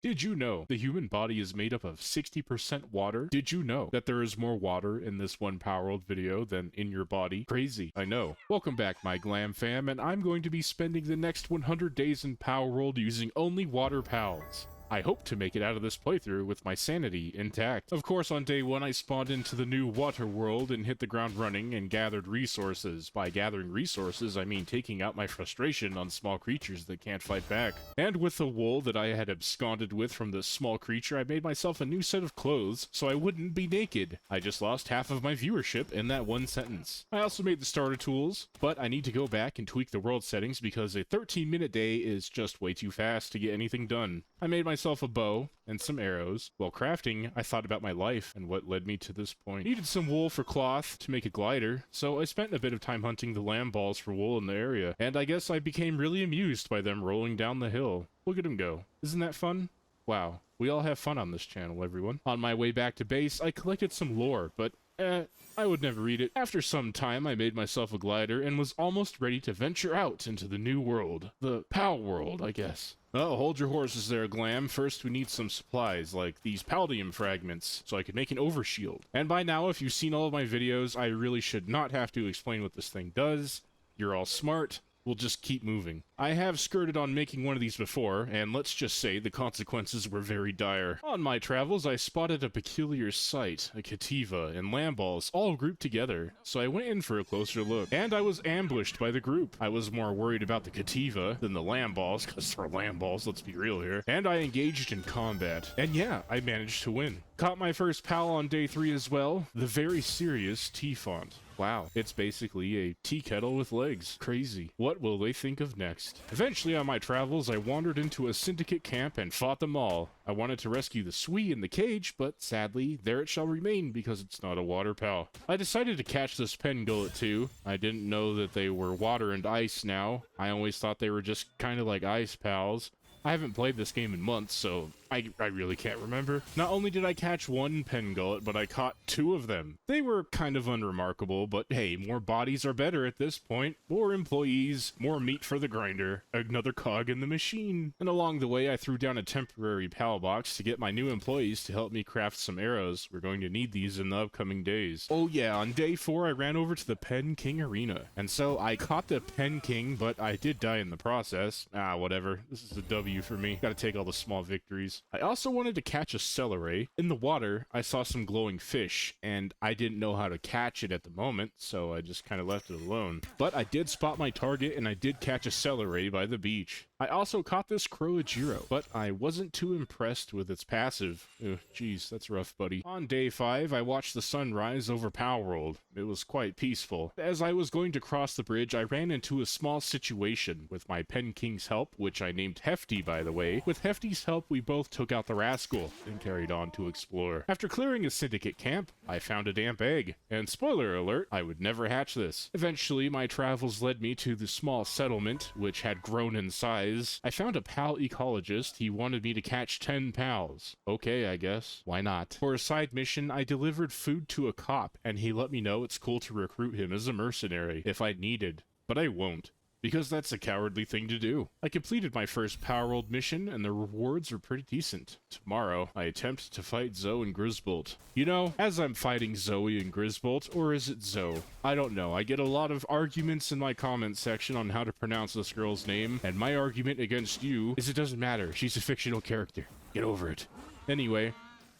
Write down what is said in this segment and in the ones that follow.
Did you know the human body is made up of 60% water? Did you know that there is more water in this one Palworld video than in your body? Crazy, I know. Welcome back, my Glahm fam, and I'm going to be spending the next 100 days in Palworld using only water pals. I hope to make it out of this playthrough with my sanity intact. Of course, on day 1 I spawned into the new water world and hit the ground running and gathered resources. By gathering resources, I mean taking out my frustration on small creatures that can't fight back. And with the wool that I had absconded with from this small creature, I made myself a new set of clothes so I wouldn't be naked. I just lost half of my viewership in that one sentence. I also made the starter tools, but I need to go back and tweak the world settings because a 13-minute day is just way too fast to get anything done. I made myself a bow and some arrows. While crafting, I thought about my life and what led me to this point. Needed some wool for cloth to make a glider, so I spent a bit of time hunting the lamb balls for wool in the area, and I guess I became really amused by them rolling down the hill. Look at them go. Isn't that fun? Wow. We all have fun on this channel, everyone. On my way back to base, I collected some lore, but I would never read it. After some time, I made myself a glider and was almost ready to venture out into the new world. The Palworld, I guess. Oh, hold your horses there, Glahm. First, we need some supplies, like these paldium fragments, so I can make an overshield. And by now, if you've seen all of my videos, I really should not have to explain what this thing does. You're all smart. We'll just keep moving. I have skirted on making one of these before, and let's just say the consequences were very dire. On my travels, I spotted a peculiar sight, a Cativa and lamb balls all grouped together, so I went in for a closer look. And I was ambushed by the group. I was more worried about the Cativa than the lamb balls, because they're lamb balls, let's be real here. And I engaged in combat. And yeah, I managed to win. Caught my first pal on day 3 as well, the very serious T-Font. Wow, it's basically a tea kettle with legs. Crazy. What will they think of next? Eventually on my travels, I wandered into a Syndicate camp and fought them all. I wanted to rescue the Swee in the cage, but sadly, there it shall remain because it's not a water pal. I decided to catch this Pengullet too. I didn't know that they were water and ice now. I always thought they were just kind of like ice pals. I haven't played this game in months, so I really can't remember. Not only did I catch one Pengullet, but I caught 2 of them. They were kind of unremarkable, but hey, more bodies are better at this point. More employees, more meat for the grinder, another cog in the machine. And along the way, I threw down a temporary PAL box to get my new employees to help me craft some arrows. We're going to need these in the upcoming days. Oh yeah, on day 4, I ran over to the Penking arena. And so I caught the Penking, but I did die in the process. Ah, whatever. This is a W for me. Gotta take all the small victories. I also wanted to catch a celery. In the water, I saw some glowing fish, and I didn't know how to catch it at the moment, so I just kind of left it alone. But I did spot my target, and I did catch a celery by the beach. I also caught this Croagiro, but I wasn't too impressed with its passive. Ugh, jeez, that's rough, buddy. On day 5, I watched the sun rise over Palworld. It was quite peaceful. As I was going to cross the bridge, I ran into a small situation with my Penking's help, which I named Hefty, by the way. With Hefty's help, we both took out the rascal and carried on to explore. After clearing a Syndicate camp, I found a damp egg. And spoiler alert, I would never hatch this. Eventually, my travels led me to the small settlement, which had grown in size. I found a pal ecologist. He wanted me to catch 10 pals. Okay, I guess. Why not? For a side mission, I delivered food to a cop, and he let me know it's cool to recruit him as a mercenary if I needed. But I won't, because that's a cowardly thing to do. I completed my first Palworld mission, and the rewards are pretty decent. Tomorrow, I attempt to fight Zoe and Grisbolt. You know, as I'm fighting Zoe and Grisbolt, or is it Zoe? I don't know. I get a lot of arguments in my comment section on how to pronounce this girl's name, and my argument against you is it doesn't matter. She's a fictional character. Get over it. Anyway,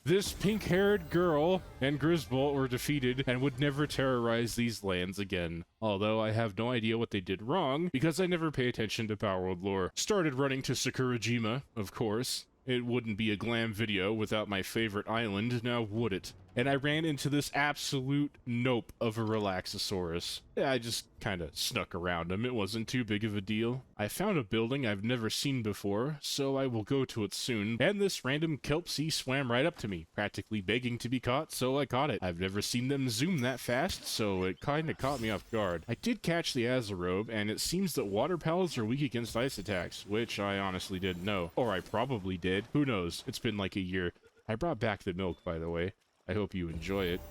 this pink-haired girl and Grisbolt were defeated and would never terrorize these lands again. Although I have no idea what they did wrong, because I never pay attention to Palworld lore. Started running to Sakurajima, of course. It wouldn't be a Glahm video without my favorite island, now would it? And I ran into this absolute nope of a Relaxosaurus. Yeah, I just kind of snuck around him. It wasn't too big of a deal. I found a building I've never seen before, so I will go to it soon. And this random kelp sea swam right up to me, practically begging to be caught, so I caught it. I've never seen them zoom that fast, so it kind of caught me off guard. I did catch the Azarobe, and it seems that water pals are weak against ice attacks, which I honestly didn't know. Or I probably did. Who knows? It's been like a year. I brought back the milk, by the way. I hope you enjoy it.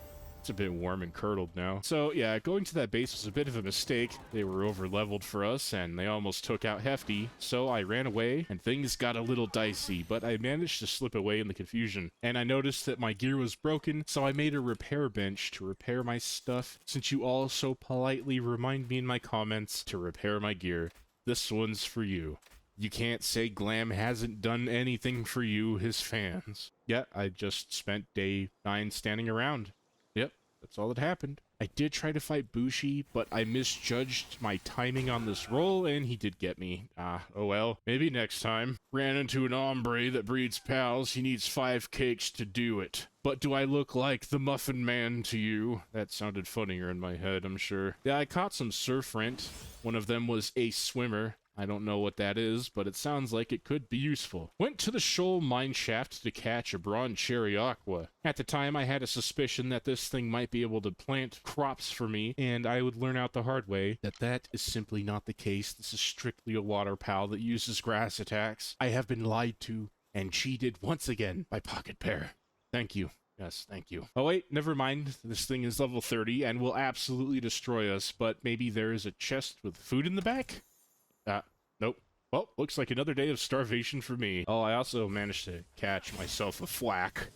It's a bit warm and curdled now. So yeah, going to that base was a bit of a mistake. They were over-leveled for us, and they almost took out Hefty, so I ran away, and things got a little dicey, but I managed to slip away in the confusion. And I noticed that my gear was broken, so I made a repair bench to repair my stuff, since you all so politely remind me in my comments to repair my gear. This one's for you. You can't say Glahm hasn't done anything for you, his fans. Yeah, I just spent day 9 standing around. Yep, that's all that happened. I did try to fight Bushi, but I misjudged my timing on this roll, and he did get me. Oh well. Maybe next time. Ran into an hombre that breeds pals. He needs 5 cakes to do it. But do I look like the Muffin Man to you? That sounded funnier in my head, I'm sure. Yeah, I caught some surf rent. One of them was a swimmer. I don't know what that is, but it sounds like it could be useful. Went to the shoal mineshaft to catch a Broncherry Aqua. At the time, I had a suspicion that this thing might be able to plant crops for me, and I would learn out the hard way that that is simply not the case. This is strictly a water pal that uses grass attacks. I have been lied to and cheated once again by Pocket Pear. Thank you. Yes, thank you. Oh wait, never mind. This thing is level 30 and will absolutely destroy us, but maybe there is a chest with food in the back? Nope. Well, looks like another day of starvation for me. Oh, I also managed to catch myself a flack.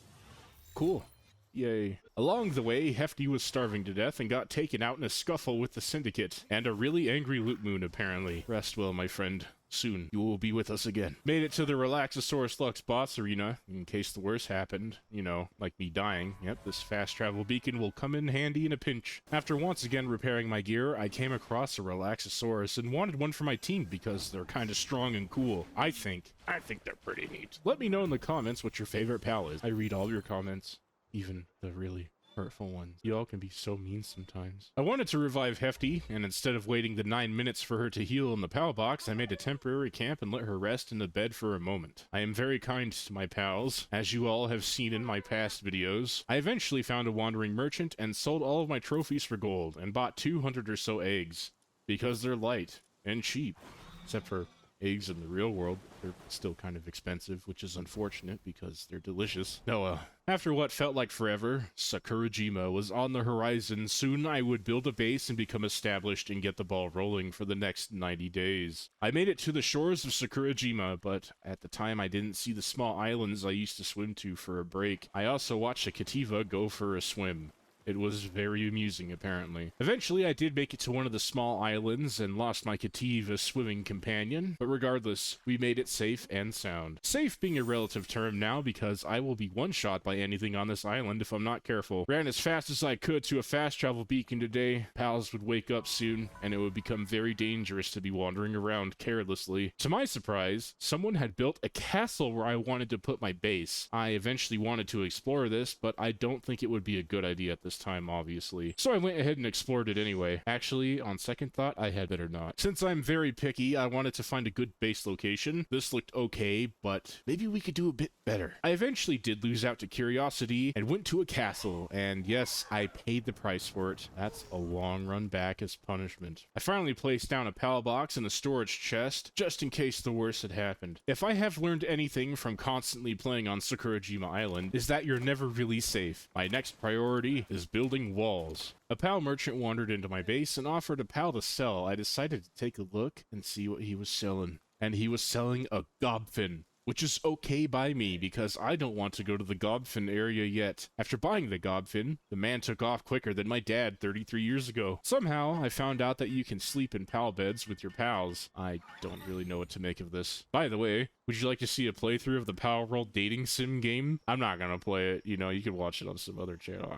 Cool. Yay. Along the way, Hefty was starving to death and got taken out in a scuffle with the Syndicate. And a really angry Loot Moon, apparently. Rest well, my friend. Soon, you will be with us again. Made it to the Relaxosaurus Lux boss arena, in case the worst happened. You know, like me dying. Yep, this fast travel beacon will come in handy in a pinch. After once again repairing my gear, I came across a Relaxosaurus and wanted one for my team because they're kinda strong and cool. I think they're pretty neat. Let me know in the comments what your favorite pal is. I read all your comments, even the really hurtful ones. Y'all can be so mean sometimes. I wanted to revive Hefty, and instead of waiting the 9 minutes for her to heal in the pal box, I made a temporary camp and let her rest in the bed for a moment. I am very kind to my pals, as you all have seen in my past videos. I eventually found a wandering merchant and sold all of my trophies for gold, and bought 200 or so eggs, because they're light and cheap, except for eggs in the real world. They're still kind of expensive, which is unfortunate because they're delicious. Oh, after what felt like forever, Sakurajima was on the horizon. Soon I would build a base and become established and get the ball rolling for the next 90 days. I made it to the shores of Sakurajima, but at the time I didn't see the small islands I used to swim to for a break. I also watched a Kativa go for a swim. It was very amusing, apparently. Eventually, I did make it to one of the small islands and lost my Kativa swimming companion, but regardless, we made it safe and sound. Safe being a relative term now because I will be one-shot by anything on this island if I'm not careful. Ran as fast as I could to a fast travel beacon today. Pals would wake up soon, and it would become very dangerous to be wandering around carelessly. To my surprise, someone had built a castle where I wanted to put my base. I eventually wanted to explore this, but I don't think it would be a good idea at this time, obviously. So I went ahead and explored it anyway. Actually, on second thought, I had better not. Since I'm very picky, I wanted to find a good base location. This looked okay, but maybe we could do a bit better. I eventually did lose out to curiosity and went to a castle, and yes, I paid the price for it. That's a long run back as punishment. I finally placed down a pal box and a storage chest, just in case the worst had happened. If I have learned anything from constantly playing on Sakurajima Island, is that you're never really safe. My next priority is building walls. A pal merchant wandered into my base and offered a pal to sell. I decided to take a look and see what he was selling. And he was selling a Gobfin, which is okay by me because I don't want to go to the Gobfin area yet. After buying the Gobfin, the man took off quicker than my dad 33 years ago. Somehow, I found out that you can sleep in pal beds with your pals. I don't really know what to make of this. By the way, would you like to see a playthrough of the Palworld dating sim game? I'm not gonna play it. You know, you can watch it on some other channel.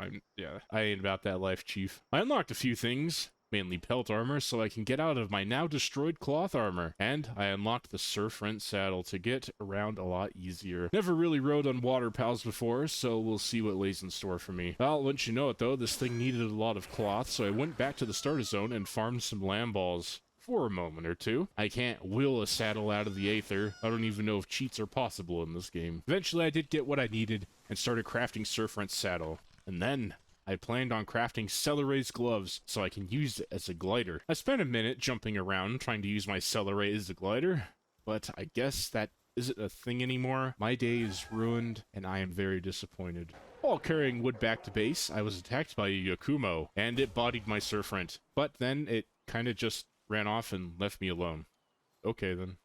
I ain't about that life, chief. I unlocked a few things. Mainly pelt armor, so I can get out of my now destroyed cloth armor. And I unlocked the surf rent saddle to get around a lot easier. Never really rode on water pals before, so we'll see what lays in store for me. Well, once you know it though, this thing needed a lot of cloth, so I went back to the starter zone and farmed some lamb balls. For a moment or two. I can't will a saddle out of the aether. I don't even know if cheats are possible in this game. Eventually I did get what I needed and started crafting surf rent saddle. And then I planned on crafting Faleris gloves so I can use it as a glider. I spent a minute jumping around trying to use my Celeray as a glider, but I guess that is it a thing anymore? My day is ruined, and I am very disappointed. While carrying wood back to base, I was attacked by a Yakumo, and it bodied my surfrent. But then it kind of just ran off and left me alone. Okay then.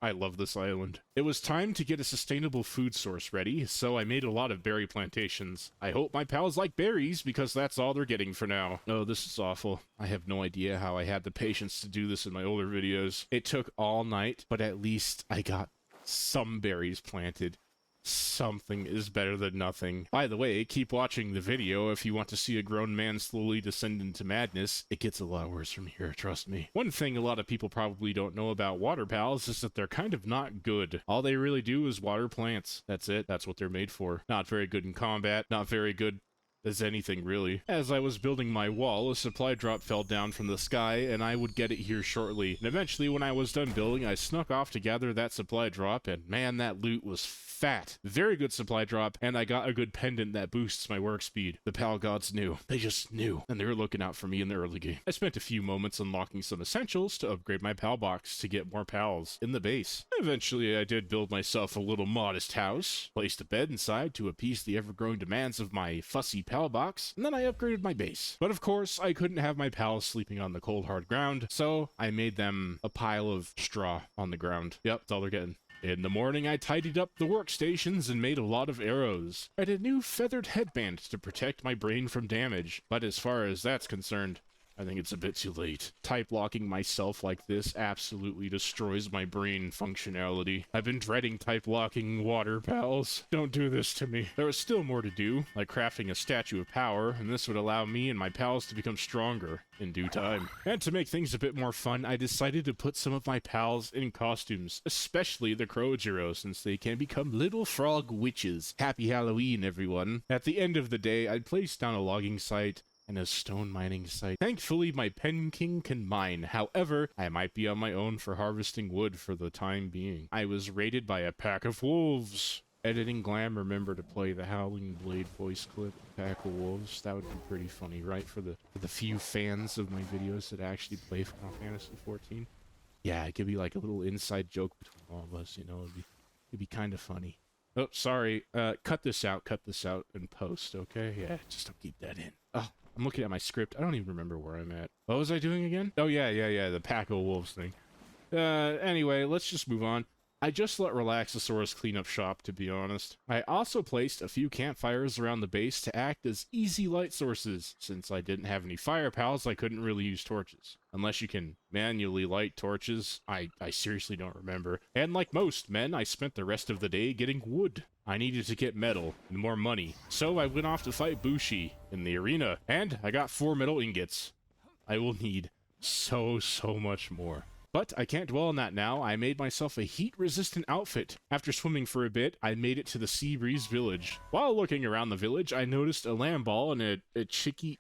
I love this island. It was time to get a sustainable food source ready, so I made a lot of berry plantations. I hope my pals like berries, because that's all they're getting for now. Oh, this is awful. I have no idea how I had the patience to do this in my older videos. It took all night, but at least I got some berries planted. Something is better than nothing. By the way, keep watching the video if you want to see a grown man slowly descend into madness. It gets a lot worse from here, trust me. One thing a lot of people probably don't know about water pals is that they're kind of not good. All they really do is water plants. That's it. That's what they're made for. Not very good in combat. Not very good as anything, really. As I was building my wall, a supply drop fell down from the sky, and I would get it here shortly. And eventually, when I was done building, I snuck off to gather that supply drop, and man, that loot was fat. Very good supply drop, and I got a good pendant that boosts my work speed. The pal gods knew. They just knew, and they were looking out for me in the early game. I spent a few moments unlocking some essentials to upgrade my pal box to get more pals in the base. Eventually, I did build myself a little modest house, placed a bed inside to appease the ever-growing demands of my fussy pal box, and then I upgraded my base. But of course, I couldn't have my pals sleeping on the cold hard ground, so I made them a pile of straw on the ground. Yep, that's all they're getting. In the morning, I tidied up the workstations and made a lot of arrows. I had a new feathered headband to protect my brain from damage, but as far as that's concerned, I think it's a bit too late. Type locking myself like this absolutely destroys my brain functionality. I've been dreading type locking water pals. Don't do this to me. There was still more to do, like crafting a statue of power, and this would allow me and my pals to become stronger in due time. And to make things a bit more fun, I decided to put some of my pals in costumes, especially the Crojiro, since they can become little frog witches. Happy Halloween, everyone. At the end of the day, I'd placed down a logging site and a stone mining site. Thankfully, my Penking can mine. However, I might be on my own for harvesting wood for the time being. I was raided by a pack of wolves. Editing Glahm, remember to play the Howling Blade voice clip, Pack of Wolves. That would be pretty funny, right? For the few fans of my videos that actually play Final Fantasy XIV. Yeah, it could be like a little inside joke between all of us, you know? It'd be kind of funny. Oh, sorry. Cut this out in post, okay? Yeah, just don't keep that in. Oh, I'm looking at my script. I don't even remember where I'm at. What was I doing again? Oh, yeah, the Pack of Wolves thing. Anyway, let's just move on. I just let Relaxosaurus clean up shop, to be honest. I also placed a few campfires around the base to act as easy light sources. Since I didn't have any fire pals, I couldn't really use torches. Unless you can manually light torches, I seriously don't remember. And like most men, I spent the rest of the day getting wood. I needed to get metal and more money, so I went off to fight Bushi in the arena, and I got 4 metal ingots. I will need so much more. But I can't dwell on that now. I made myself a heat-resistant outfit. After swimming for a bit, I made it to the Sea Breeze village. While looking around the village, I noticed a lamb ball and a chickpea,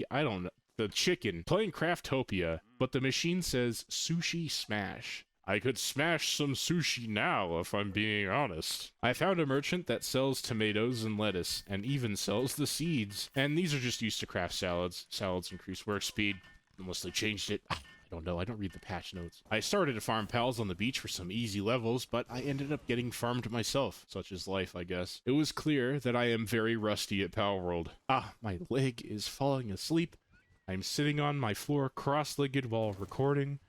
I don't know, the chicken, playing Craftopia, but the machine says Sushi Smash. I could smash some sushi now, if I'm being honest. I found a merchant that sells tomatoes and lettuce, and even sells the seeds. And these are just used to craft salads. Salads increase work speed. Unless they changed it. I don't know. I don't read the patch notes. I started to farm pals on the beach for some easy levels, but I ended up getting farmed myself. Such is life, I guess. It was clear that I am very rusty at Palworld. My leg is falling asleep. I'm sitting on my floor cross-legged while recording.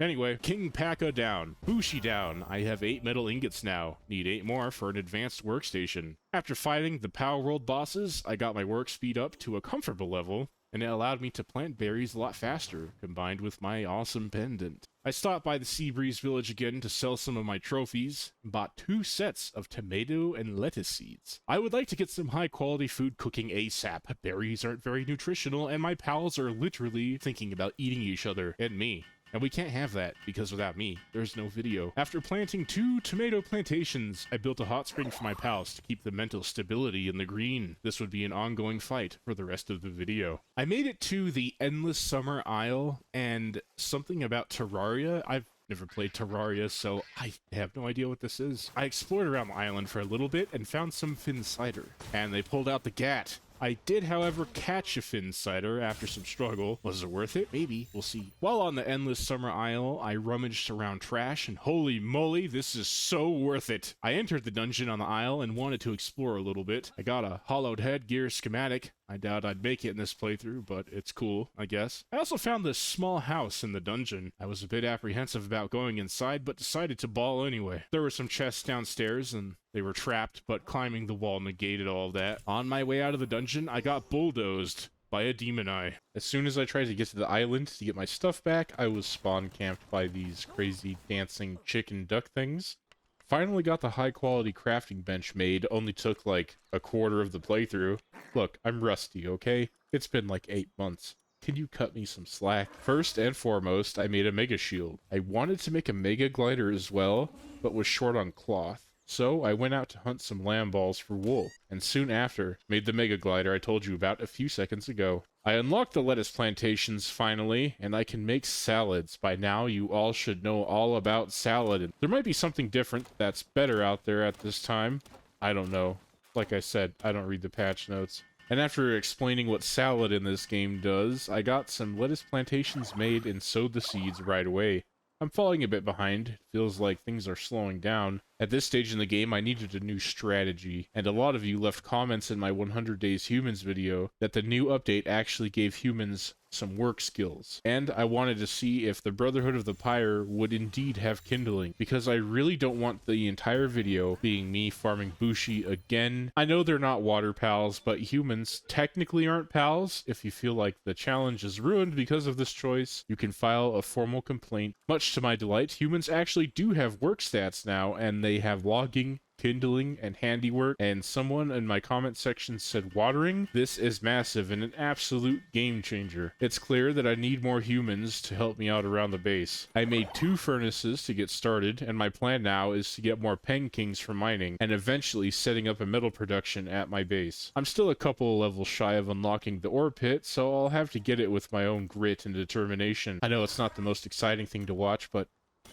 Anyway, King Paka down. Bushi down. I have 8 metal ingots now. Need 8 more for an advanced workstation. After fighting the Palworld bosses, I got my work speed up to a comfortable level, and it allowed me to plant berries a lot faster, combined with my awesome pendant. I stopped by the Sea Breeze village again to sell some of my trophies, and bought 2 sets of tomato and lettuce seeds. I would like to get some high-quality food cooking ASAP. Berries aren't very nutritional, and my pals are literally thinking about eating each other and me. And we can't have that, because without me, there's no video. After planting 2 tomato plantations, I built a hot spring for my pals to keep the mental stability in the green. This would be an ongoing fight for the rest of the video. I made it to the Endless Summer Isle, and something about Terraria. I've never played Terraria, so I have no idea what this is. I explored around the island for a little bit and found some Fin cider, and they pulled out the gat. I did, however, catch a Phinsider after some struggle. Was it worth it? Maybe. We'll see. While on the Endless Summer Isle, I rummaged around trash, and holy moly, this is so worth it. I entered the dungeon on the isle and wanted to explore a little bit. I got a hollowed head gear schematic. I doubt I'd make it in this playthrough, but it's cool, I guess. I also found this small house in the dungeon. I was a bit apprehensive about going inside, but decided to ball anyway. There were some chests downstairs, and they were trapped, but climbing the wall negated all of that. On my way out of the dungeon, I got bulldozed by a demon eye. As soon as I tried to get to the island to get my stuff back, I was spawn camped by these crazy dancing chicken duck things. Finally got the high quality crafting bench made, only took like a quarter of the playthrough. Look, I'm rusty, okay? It's been like 8 months. Can you cut me some slack? First and foremost, I made a mega shield. I wanted to make a mega glider as well, but was short on cloth. So I went out to hunt some lamb balls for wool, and soon after, made the mega glider I told you about a few seconds ago. I unlocked the lettuce plantations finally, and I can make salads. By now, you all should know all about salad. There might be something different that's better out there at this time. I don't know. Like I said, I don't read the patch notes. And after explaining what salad in this game does, I got some lettuce plantations made and sowed the seeds right away. I'm falling a bit behind. It feels like things are slowing down. At this stage in the game, I needed a new strategy, and a lot of you left comments in my 100 Days Humans video that the new update actually gave humans some work skills. And I wanted to see if the Brotherhood of the Pyre would indeed have kindling, because I really don't want the entire video being me farming Bushi again. I know they're not water pals, but humans technically aren't pals. If you feel like the challenge is ruined because of this choice, you can file a formal complaint. Much to my delight, humans actually do have work stats now, and they have logging, kindling, and handiwork, and someone in my comment section said watering. This is massive and an absolute game changer. It's clear that I need more humans to help me out around the base. I made 2 furnaces to get started, and my plan now is to get more Penkings for mining, and eventually setting up a metal production at my base. I'm still a couple levels shy of unlocking the ore pit, so I'll have to get it with my own grit and determination. I know it's not the most exciting thing to watch, but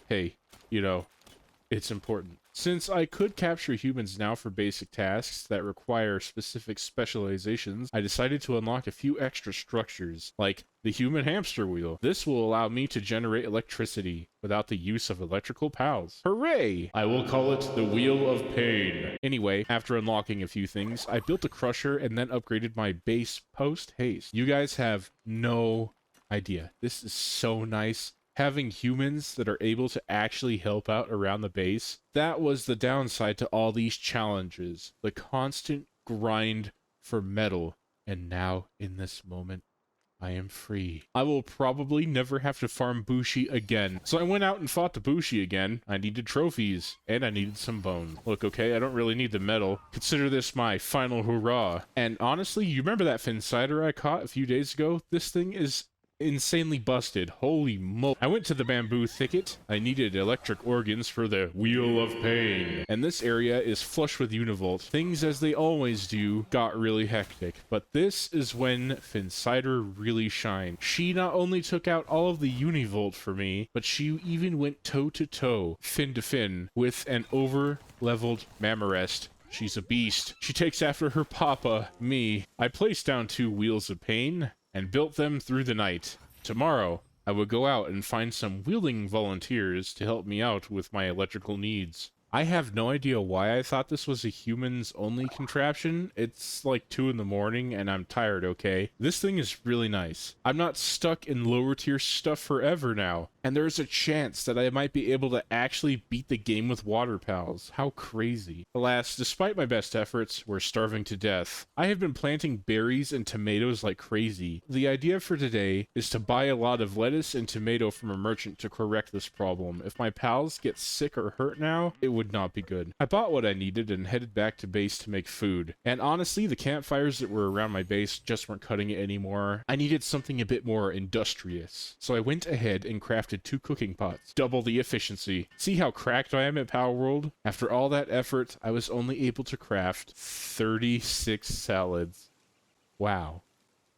hey, you know, it's important. Since I could capture humans now for basic tasks that require specific specializations, I decided to unlock a few extra structures, like the human hamster wheel. This will allow me to generate electricity without the use of electrical PALS. Hooray! I will call it the Wheel of Pain. Anyway, after unlocking a few things, I built a crusher and then upgraded my base post-haste. You guys have no idea. This is so nice. Having humans that are able to actually help out around the base, that was the downside to all these challenges. The constant grind for metal. And now, in this moment, I am free. I will probably never have to farm Bushi again. So I went out and fought the Bushi again. I needed trophies, and I needed some bones. Look, okay, I don't really need the metal. Consider this my final hurrah. And honestly, you remember that Phinsider I caught a few days ago? This thing is insanely busted. Holy mo. I went to the bamboo thicket. I needed electric organs for the Wheel of Pain. And this area is flush with Univolt. Things, as they always do, got really hectic. But this is when Phinsider really shined. She not only took out all of the Univolt for me, but she even went toe-to-toe, fin-to-fin, with an over-leveled Mammorest. She's a beast. She takes after her papa, me. I placed down 2 Wheels of Pain and built them through the night. Tomorrow, I will go out and find some wheeling volunteers to help me out with my electrical needs. I have no idea why I thought this was a humans-only contraption. It's like 2 in the morning and I'm tired, okay? This thing is really nice. I'm not stuck in lower-tier stuff forever now. And there's a chance that I might be able to actually beat the game with water pals. How crazy. Alas, despite my best efforts, we're starving to death. I have been planting berries and tomatoes like crazy. The idea for today is to buy a lot of lettuce and tomato from a merchant to correct this problem. If my pals get sick or hurt now, it would not be good. I bought what I needed and headed back to base to make food. And honestly, the campfires that were around my base just weren't cutting it anymore. I needed something a bit more industrious. So I went ahead and crafted 2 cooking pots. Double the efficiency. See how cracked I am at Palworld? After all that effort, I was only able to craft 36 salads. Wow.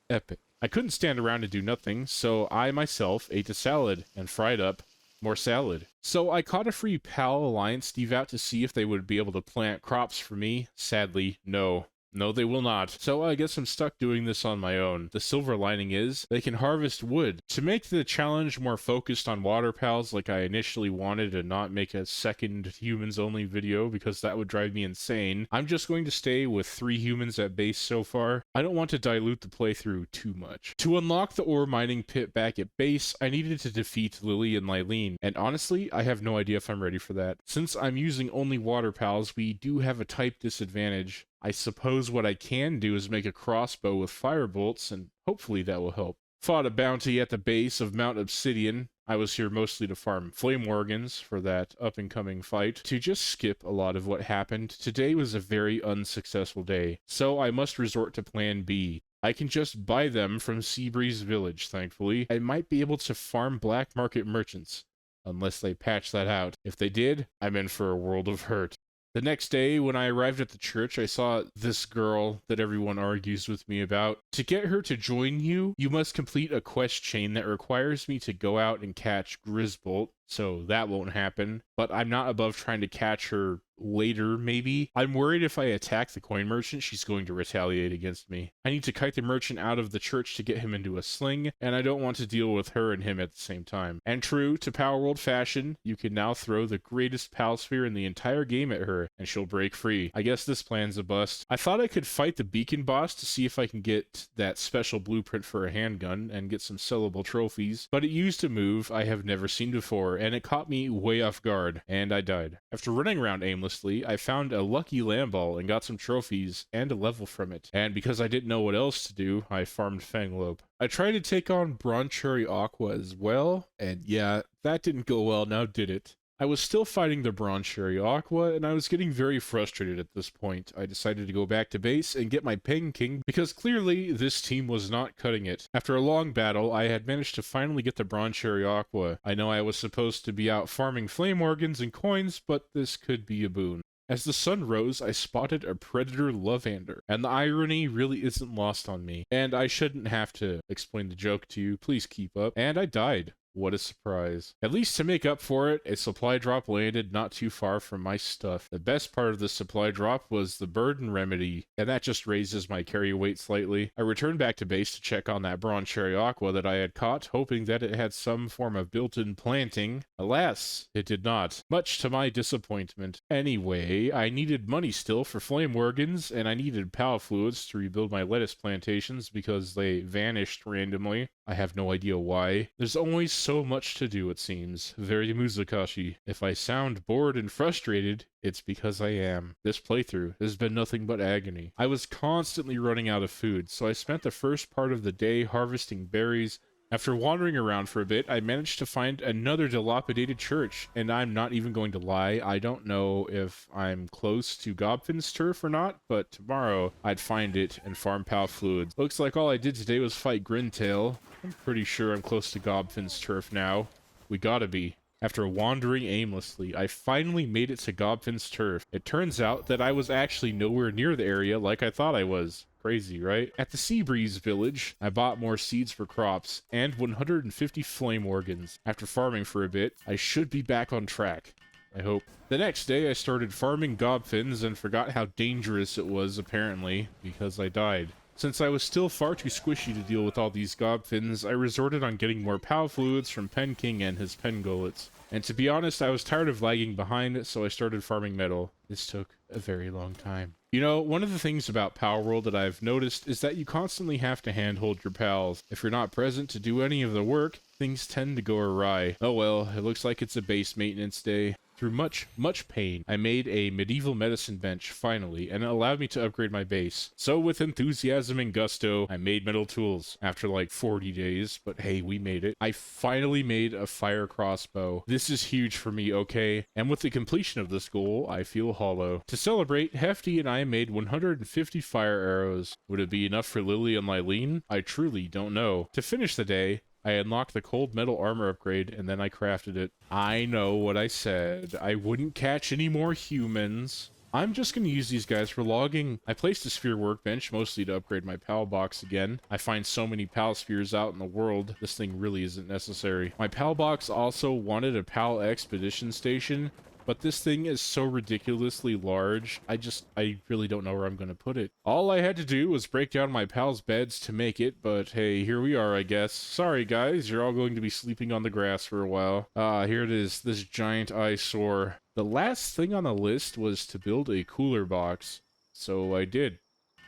Epic. I couldn't stand around and do nothing, so I myself ate a salad and fried up more salad. So I caught a free PAL Alliance Steve out to see if they would be able to plant crops for me. Sadly, no. No, they will not. So I guess I'm stuck doing this on my own. The silver lining is they can harvest wood. To make the challenge more focused on water pals like I initially wanted and not make a second humans only video because that would drive me insane, I'm just going to stay with 3 humans at base so far. I don't want to dilute the playthrough too much. To unlock the ore mining pit back at base, I needed to defeat Lily and Lylene, and honestly, I have no idea if I'm ready for that. Since I'm using only water pals, we do have a type disadvantage. I suppose what I can do is make a crossbow with fire bolts, and hopefully that will help. Fought a bounty at the base of Mount Obsidian. I was here mostly to farm flame organs for that up-and-coming fight. To just skip a lot of what happened, today was a very unsuccessful day, so I must resort to plan B. I can just buy them from Seabreeze Village, thankfully. I might be able to farm black market merchants, unless they patch that out. If they did, I'm in for a world of hurt. The next day, when I arrived at the church, I saw this girl that everyone argues with me about. To get her to join you, you must complete a quest chain that requires me to go out and catch Grisbolt, so that won't happen. But I'm not above trying to catch her later, maybe. I'm worried if I attack the coin merchant, she's going to retaliate against me. I need to kite the merchant out of the church to get him into a sling, and I don't want to deal with her and him at the same time. And true to Palworld fashion, you can now throw the greatest pal sphere in the entire game at her, and she'll break free. I guess this plan's a bust. I thought I could fight the beacon boss to see if I can get that special blueprint for a handgun and get some sellable trophies, but it used a move I have never seen before, and it caught me way off guard, and I died. After running around aimlessly, I found a lucky lamb ball and got some trophies and a level from it, and because I didn't know what else to do, I farmed Fanglope. I tried to take on Broncherry Aqua as well, and yeah, that didn't go well, now did it? I was still fighting the Broncherry Aqua, and I was getting very frustrated at this point. I decided to go back to base and get my Penking, because clearly this team was not cutting it. After a long battle, I had managed to finally get the Broncherry Aqua. I know I was supposed to be out farming flame organs and coins, but this could be a boon. As the sun rose, I spotted a predator Lovander, and the irony really isn't lost on me. And I shouldn't have to explain the joke to you, please keep up. And I died. What a surprise. At least to make up for it, a supply drop landed not too far from my stuff. The best part of the supply drop was the burden remedy, and that just raises my carry weight slightly. I returned back to base to check on that Broncherry Aqua that I had caught, hoping that it had some form of built-in planting. Alas, it did not, much to my disappointment. Anyway, I needed money still for flame organs, and I needed PAL fluids to rebuild my lettuce plantations because they vanished randomly. I have no idea why. There's always so much to do, it seems. Very Muzakashi. If I sound bored and frustrated, it's because I am. This playthrough has been nothing but agony. I was constantly running out of food, so I spent the first part of the day harvesting berries. After wandering around for a bit, I managed to find another dilapidated church, and I'm not even going to lie, I don't know if I'm close to Gobfin's turf or not, but tomorrow I'd find it and farm PAL fluids. Looks like all I did today was fight Grintail. I'm pretty sure I'm close to Gobfin's turf now. We gotta be. After wandering aimlessly, I finally made it to Gobfin's turf. It turns out that I was actually nowhere near the area like I thought I was. Crazy, right? At the Seabreeze Village, I bought more seeds for crops and 150 flame organs. After farming for a bit, I should be back on track. I hope. The next day, I started farming Gobfins and forgot how dangerous it was, apparently, because I died. Since I was still far too squishy to deal with all these Gobfins, I resorted on getting more PAL fluids from Penking and his Pengullets. And to be honest, I was tired of lagging behind, so I started farming metal. This took a very long time. You know, one of the things about Palworld that I've noticed is that you constantly have to handhold your pals. If you're not present to do any of the work, things tend to go awry. Oh well, it looks like it's a base maintenance day. Through much pain, I made a medieval medicine bench, finally, and it allowed me to upgrade my base. So with enthusiasm and gusto, I made metal tools, after like 40 days, but hey, we made it. I finally made a fire crossbow. This is huge for me, okay? And with the completion of this goal, I feel hollow. To celebrate, Hefty and I made 150 fire arrows. Would it be enough for Lily and Lylene? I truly don't know. To finish the day, I unlocked the cold metal armor upgrade, and then I crafted it. I know what I said. I wouldn't catch any more humans. I'm just going to use these guys for logging. I placed a sphere workbench, mostly to upgrade my PAL box again. I find so many PAL spheres out in the world, this thing really isn't necessary. My PAL box also wanted a PAL expedition station, but this thing is so ridiculously large, I really don't know where I'm gonna put it. All I had to do was break down my pal's beds to make it, but hey, here we are, I guess. Sorry guys, you're all going to be sleeping on the grass for a while. Here it is, this giant eyesore. The last thing on the list was to build a cooler box, so I did.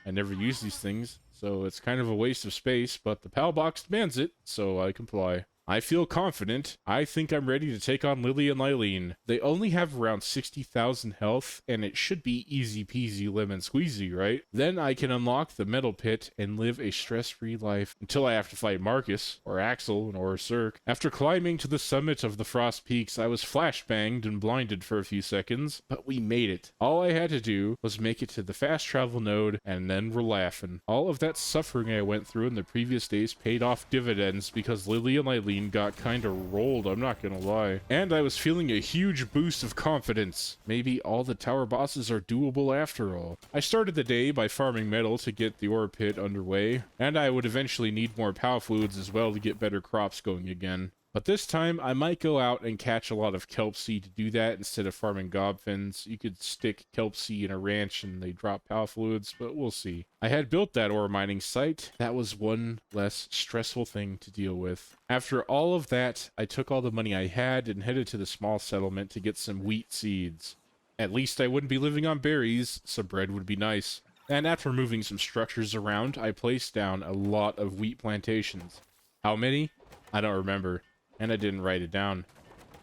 I never use these things, so it's kind of a waste of space, but the PAL box demands it, so I comply. I feel confident. I think I'm ready to take on Lily and Lylene. They only have around 60,000 health, and it should be easy peasy lemon squeezy, right? Then I can unlock the metal pit and live a stress-free life until I have to fight Marcus, or Axel, or Cirque. After climbing to the summit of the Frost Peaks, I was flashbanged and blinded for a few seconds, but we made it. All I had to do was make it to the fast travel node, and then we're laughing. All of that suffering I went through in the previous days paid off dividends because Lily and Lylene got kinda rolled, I'm not gonna lie. And I was feeling a huge boost of confidence. Maybe all the tower bosses are doable after all. I started the day by farming metal to get the ore pit underway, and I would eventually need more PAL fluids as well to get better crops going again. But this time, I might go out and catch a lot of kelp seed to do that instead of farming Gobfins. You could stick kelp seed in a ranch and they drop PAL fluids, but we'll see. I had built that ore mining site. That was one less stressful thing to deal with. After all of that, I took all the money I had and headed to the small settlement to get some wheat seeds. At least I wouldn't be living on berries, so bread would be nice. And after moving some structures around, I placed down a lot of wheat plantations. How many? I don't remember. And I didn't write it down.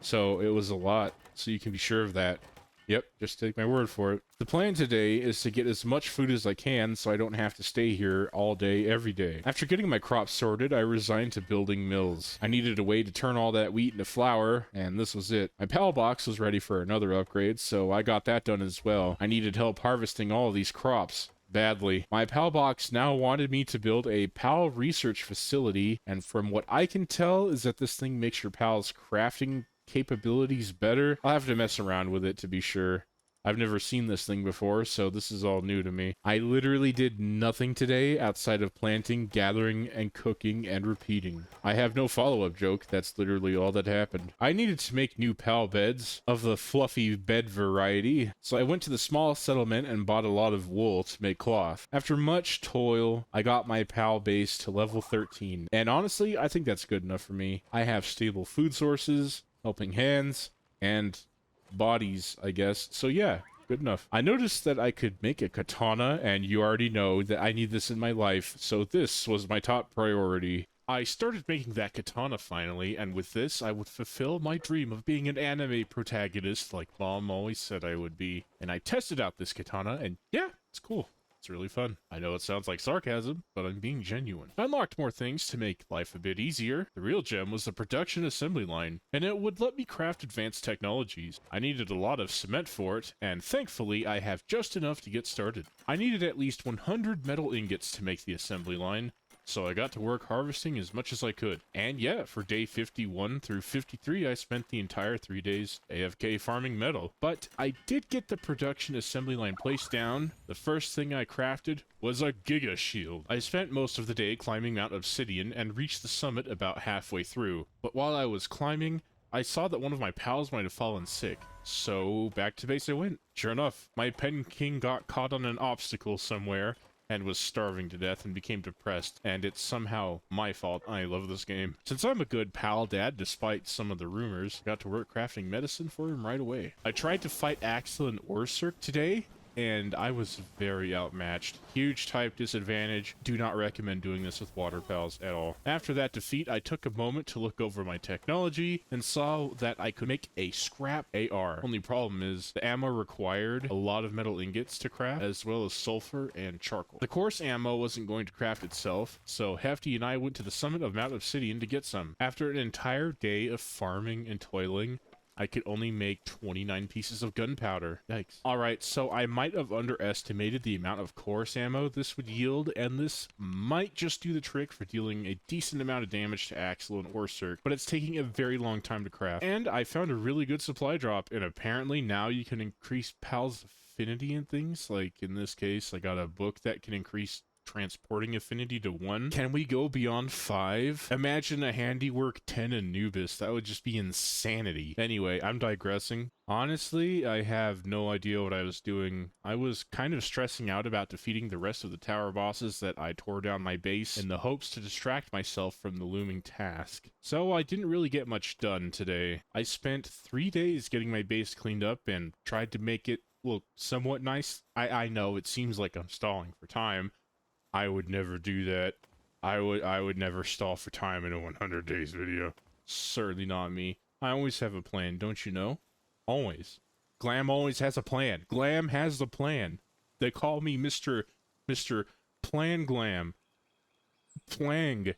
So it was a lot, so you can be sure of that. Yep, just take my word for it. The plan today is to get as much food as I can so I don't have to stay here all day, every day. After getting my crops sorted, I resigned to building mills. I needed a way to turn all that wheat into flour, and this was it. My PAL box was ready for another upgrade, so I got that done as well. I needed help harvesting all of these crops. Badly. My PAL box now wanted me to build a PAL research facility, and from what I can tell is that this thing makes your PAL's crafting capabilities better. I'll have to mess around with it to be sure. I've never seen this thing before, so this is all new to me. I literally did nothing today outside of planting, gathering, and cooking, and repeating. I have no follow-up joke, that's literally all that happened. I needed to make new PAL beds of the fluffy bed variety, so I went to the small settlement and bought a lot of wool to make cloth. After much toil, I got my PAL base to level 13, and honestly, I think that's good enough for me. I have stable food sources, helping hands, and bodies, I guess. So yeah, good enough. I noticed that I could make a katana, and you already know that I need this in my life, so this was my top priority. I started making that katana finally, and with this, I would fulfill my dream of being an anime protagonist like Mom always said I would be. And I tested out this katana, and yeah, it's cool. It's really fun. I know it sounds like sarcasm, but I'm being genuine. I unlocked more things to make life a bit easier. The real gem was the production assembly line, and it would let me craft advanced technologies. I needed a lot of cement for it, and thankfully I have just enough to get started. I needed at least 100 metal ingots to make the assembly line, so I got to work harvesting as much as I could. And yeah, for day 51 through 53, I spent the entire 3 days AFK farming metal. But I did get the production assembly line placed down. The first thing I crafted was a Giga Shield. I spent most of the day climbing Mount Obsidian and reached the summit about halfway through. But while I was climbing, I saw that one of my pals might have fallen sick. So back to base I went. Sure enough, my Penking got caught on an obstacle somewhere and was starving to death and became depressed, and it's somehow my fault. I love this game. Since I'm a good pal dad, despite some of the rumors, I got to work crafting medicine for him right away. I tried to fight Axel and Orsurk today, and I was very outmatched. Huge type disadvantage. Do not recommend doing this with water pals at all. After that defeat, I took a moment to look over my technology and saw that I could make a scrap AR. Only problem is the ammo required a lot of metal ingots to craft, as well as sulfur and charcoal. The coarse ammo wasn't going to craft itself, so Hefty and I went to the summit of Mount Obsidian to get some. After an entire day of farming and toiling, I could only make 29 pieces of gunpowder. Yikes. Alright, so I might have underestimated the amount of coarse ammo this would yield, and this might just do the trick for dealing a decent amount of damage to Axel and Orsurk, but it's taking a very long time to craft. And I found a really good supply drop, and apparently now you can increase PAL's affinity and things. Like in this case, I got a book that can increase transporting affinity to 1. Can we go beyond 5? Imagine a handiwork 10 Anubis. That would just be insanity. Anyway, I'm digressing. Honestly, I have no idea what I was doing. I was kind of stressing out about defeating the rest of the tower bosses that I tore down my base in the hopes to distract myself from the looming task. So I didn't really get much done today. I spent 3 days getting my base cleaned up and tried to make it look somewhat nice. I know it seems like I'm stalling for time. I would never do that. I would never stall for time in a 100 days video. Certainly not me. I always have a plan, don't you know? Always. Glahm always has a plan. Glahm has the plan. They call me Mr. Plan Glahm. Plang.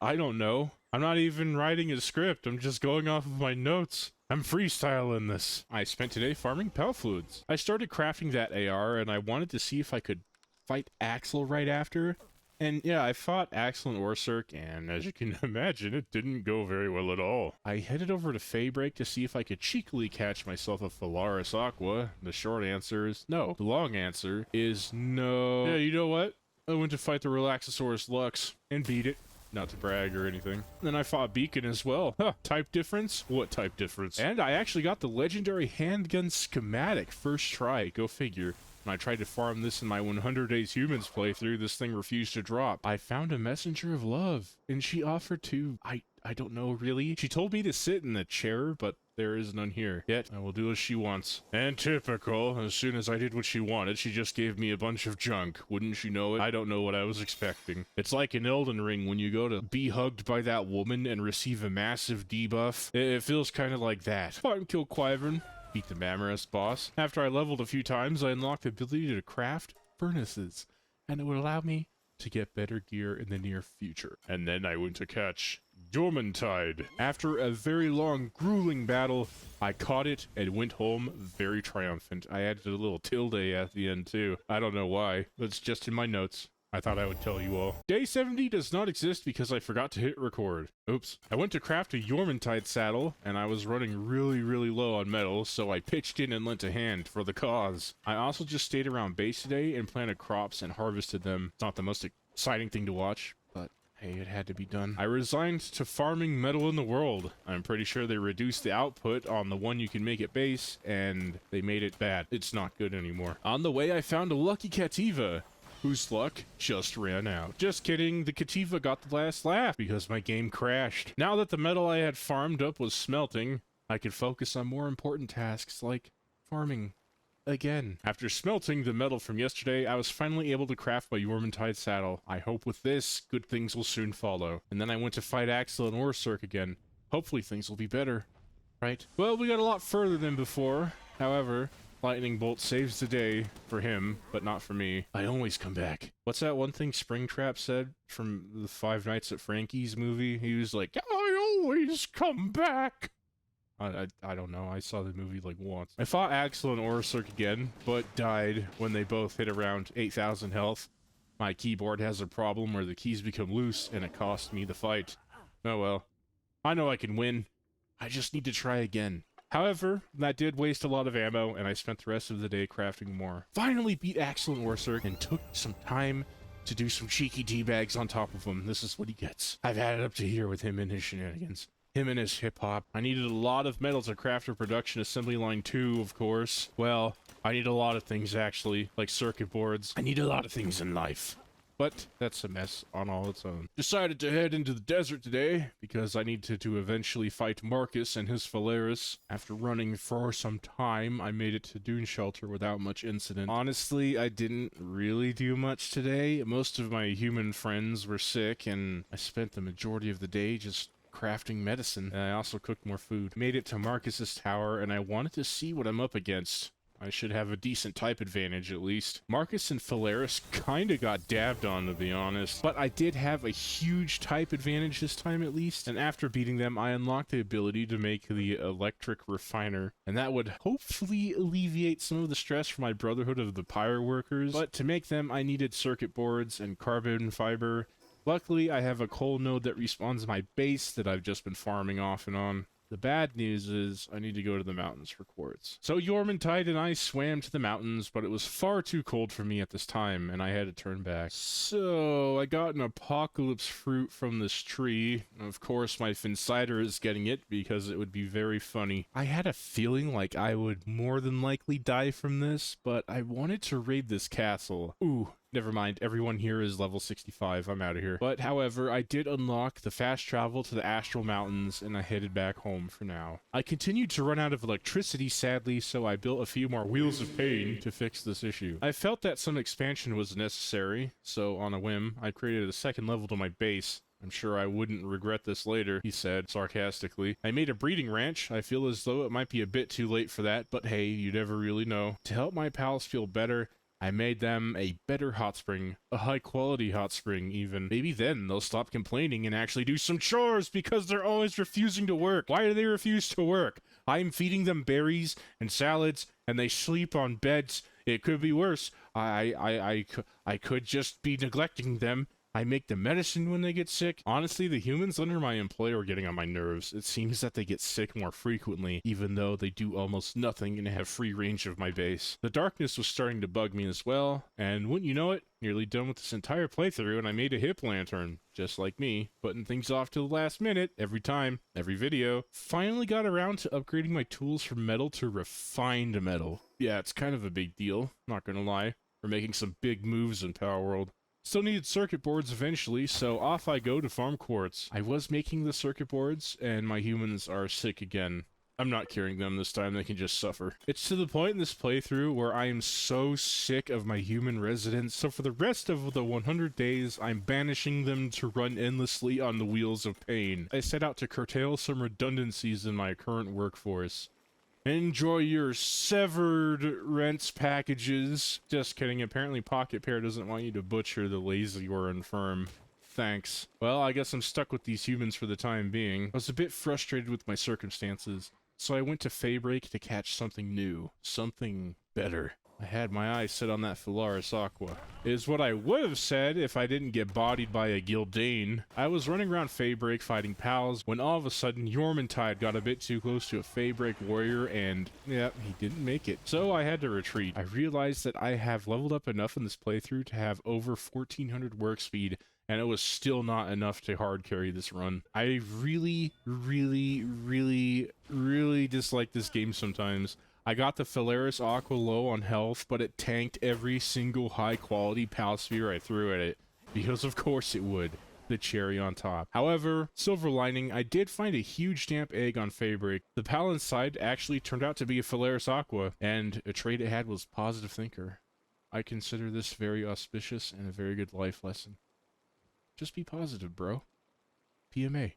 I don't know. I'm not even writing a script. I'm just going off of my notes. I'm freestyling this. I spent today farming PAL fluids. I started crafting that AR and I wanted to see if I could fight Axel right after. And yeah, I fought Axel and Orsurk, and as you can imagine, it didn't go very well at all. I headed over to Faybreak to see if I could cheekily catch myself a Faleris Aqua. The short answer is no. The long answer is no. Yeah, you know what? I went to fight the Relaxosaurus Lux and beat it. Not to brag or anything. Then I fought Beacon as well. Huh, type difference? What type difference? And I actually got the legendary handgun schematic first try. Go figure. When I tried to farm this in my 100 Days Humans playthrough, this thing refused to drop. I found a messenger of love, and she offered to... I don't know, really. She told me to sit in the chair, but there is none here. Yet, I will do as she wants. And typical, as soon as I did what she wanted, she just gave me a bunch of junk. Wouldn't you know it? I don't know what I was expecting. It's like in Elden Ring when you go to be hugged by that woman and receive a massive debuff. It feels kind of like that. Fought and killed Quivern. Beat the Mammoris boss. After I leveled a few times, I unlocked the ability to craft furnaces, and it would allow me to get better gear in the near future. And then I went to catch Jormuntide. After a very long, grueling battle, I caught it and went home very triumphant. I added a little tilde at the end too. I don't know why, but it's just in my notes. I thought I would tell you all. Day 70 does not exist because I forgot to hit record. Oops. I went to craft a Jormuntide saddle, and I was running really low on metal, so I pitched in and lent a hand for the cause. I also just stayed around base today and planted crops and harvested them. It's not the most exciting thing to watch, but hey, it had to be done. I resigned to farming metal in the world. I'm pretty sure they reduced the output on the one you can make at base, and they made it bad. It's not good anymore. On the way, I found a lucky Cativa, whose luck just ran out. Just kidding, the Cativa got the last laugh because my game crashed. Now that the metal I had farmed up was smelting, I could focus on more important tasks like farming again. After smelting the metal from yesterday, I was finally able to craft my Jormuntide saddle. I hope with this, good things will soon follow. And then I went to fight Axel and Orsurk again. Hopefully things will be better, right? Well, we got a lot further than before. However, lightning bolt saves the day for him, but not for me. I always come back. What's that one thing Springtrap said from the Five Nights at Frankie's movie? He was like, I always come back. I don't know. I saw the movie like once. I fought Axel and Orsurk again, but died when they both hit around 8,000 health. My keyboard has a problem where the keys become loose, and it cost me the fight. Oh well. I know I can win. I just need to try again. However, that did waste a lot of ammo, and I spent the rest of the day crafting more. Finally beat Axel and Orsurk, and took some time to do some cheeky teabags on top of him. This is what he gets. I've had it up to here with him and his shenanigans. Him and his hip-hop. I needed a lot of metal to craft a production assembly line 2, of course. Well, I need a lot of things, actually, like circuit boards. I need a lot of things in life. But that's a mess on all its own. Decided to head into the desert today because I needed to eventually fight Marcus and his Faleris. After running for some time, I made it to Dune Shelter without much incident. Honestly, I didn't really do much today. Most of my human friends were sick, and I spent the majority of the day just crafting medicine. And I also cooked more food. Made it to Marcus's tower, and I wanted to see what I'm up against. I should have a decent type advantage, at least. Marcus and Faleris kinda got dabbed on, to be honest. But I did have a huge type advantage this time, at least. And after beating them, I unlocked the ability to make the electric refiner. And that would hopefully alleviate some of the stress for my Brotherhood of the Pyre Workers. But to make them, I needed circuit boards and carbon fiber. Luckily, I have a coal node that respawns my base that I've just been farming off and on. The bad news is I need to go to the mountains for quartz. So Jormuntide and I swam to the mountains, but it was far too cold for me at this time, and I had to turn back. So I got an apocalypse fruit from this tree. Of course, my Finsider is getting it because it would be very funny. I had a feeling like I would more than likely die from this, but I wanted to raid this castle. Ooh. Never mind, everyone here is level 65, I'm out of here. But however, I did unlock the fast travel to the Astral Mountains, and I headed back home for now. I continued to run out of electricity, sadly, so I built a few more Wheels of Pain to fix this issue. I felt that some expansion was necessary, so on a whim, I created a second level to my base. I'm sure I wouldn't regret this later, he said, sarcastically. I made a breeding ranch. I feel as though it might be a bit too late for that, but hey, you never really know. To help my pals feel better, I made them a better hot spring, a high-quality hot spring even. Maybe then they'll stop complaining and actually do some chores because they're always refusing to work. Why do they refuse to work? I'm feeding them berries and salads, and they sleep on beds. It could be worse. I could just be neglecting them. I make the medicine when they get sick. Honestly, the humans under my employ are getting on my nerves. It seems that they get sick more frequently, even though they do almost nothing and have free range of my base. The darkness was starting to bug me as well, and wouldn't you know it, nearly done with this entire playthrough, and I made a hip lantern, just like me, putting things off to the last minute, every time, every video. Finally got around to upgrading my tools from metal to refined metal. Yeah, it's kind of a big deal, not gonna lie. We're making some big moves in Palworld. Still needed circuit boards eventually, so off I go to farm quartz. I was making the circuit boards, and my humans are sick again. I'm not curing them this time, they can just suffer. It's to the point in this playthrough where I am so sick of my human residents, so for the rest of the 100 days, I'm banishing them to run endlessly on the Wheels of Pain. I set out to curtail some redundancies in my current workforce. Enjoy your severed rents packages. Just kidding, apparently Pocket Pair doesn't want you to butcher the lazy or infirm. Thanks. Well, I guess I'm stuck with these humans for the time being. I was a bit frustrated with my circumstances, so I went to Faybreak to catch something new. Something better. I had my eyes set on that Faleris Aqua. Is what I would have said if I didn't get bodied by a Gildane. I was running around Faybreak fighting pals when all of a sudden Jormuntide got a bit too close to a Faybreak warrior and, yeah, he didn't make it. So I had to retreat. I realized that I have leveled up enough in this playthrough to have over 1400 work speed, and it was still not enough to hard carry this run. I really dislike this game sometimes. I got the Faleris Aqua low on health, but it tanked every single high-quality PAL sphere I threw at it. Because of course it would. The cherry on top. However, silver lining, I did find a huge damp egg on Faybreak. The PAL inside actually turned out to be a Faleris Aqua, and a trait it had was Positive Thinker. I consider this very auspicious and a very good life lesson. Just be positive, bro. PMA.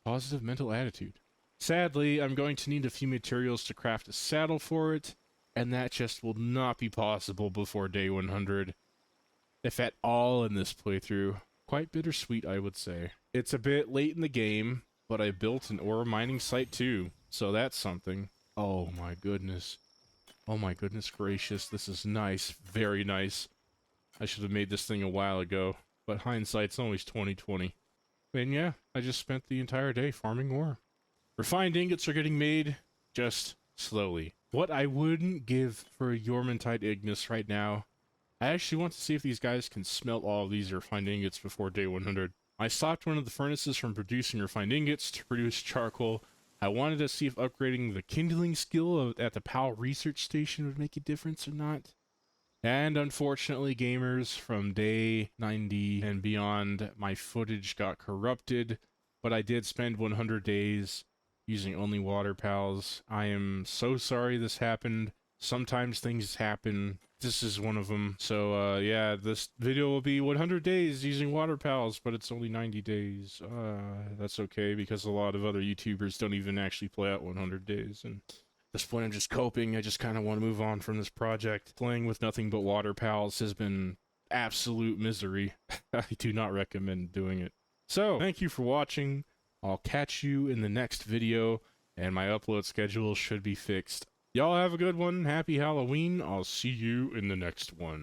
Positive mental attitude. Sadly, I'm going to need a few materials to craft a saddle for it, and that just will not be possible before day 100. If at all in this playthrough. Quite bittersweet, I would say. It's a bit late in the game, but I built an ore mining site too, so that's something. Oh my goodness. Oh my goodness gracious, this is nice. Very nice. I should have made this thing a while ago, but hindsight's always 20/20. And yeah, I just spent the entire day farming ore. Refined ingots are getting made, just slowly. What I wouldn't give for a Jormuntide Ignis right now. I actually want to see if these guys can smelt all of these refined ingots before day 100. I stopped one of the furnaces from producing refined ingots to produce charcoal. I wanted to see if upgrading the kindling skill at the PAL research station would make a difference or not. And unfortunately, gamers, from day 90 and beyond, my footage got corrupted, but I did spend 100 days using only water pals. I am so sorry this happened. Sometimes things happen. This is one of them. So, yeah, this video will be 100 days using water pals, but it's only 90 days. That's okay, because a lot of other YouTubers don't even actually play out 100 days, and at this point, I'm just coping. I just kind of want to move on from this project. Playing with nothing but water pals has been absolute misery. I do not recommend doing it. So, thank you for watching. I'll catch you in the next video, and my upload schedule should be fixed. Y'all have a good one. Happy Halloween. I'll see you in the next one.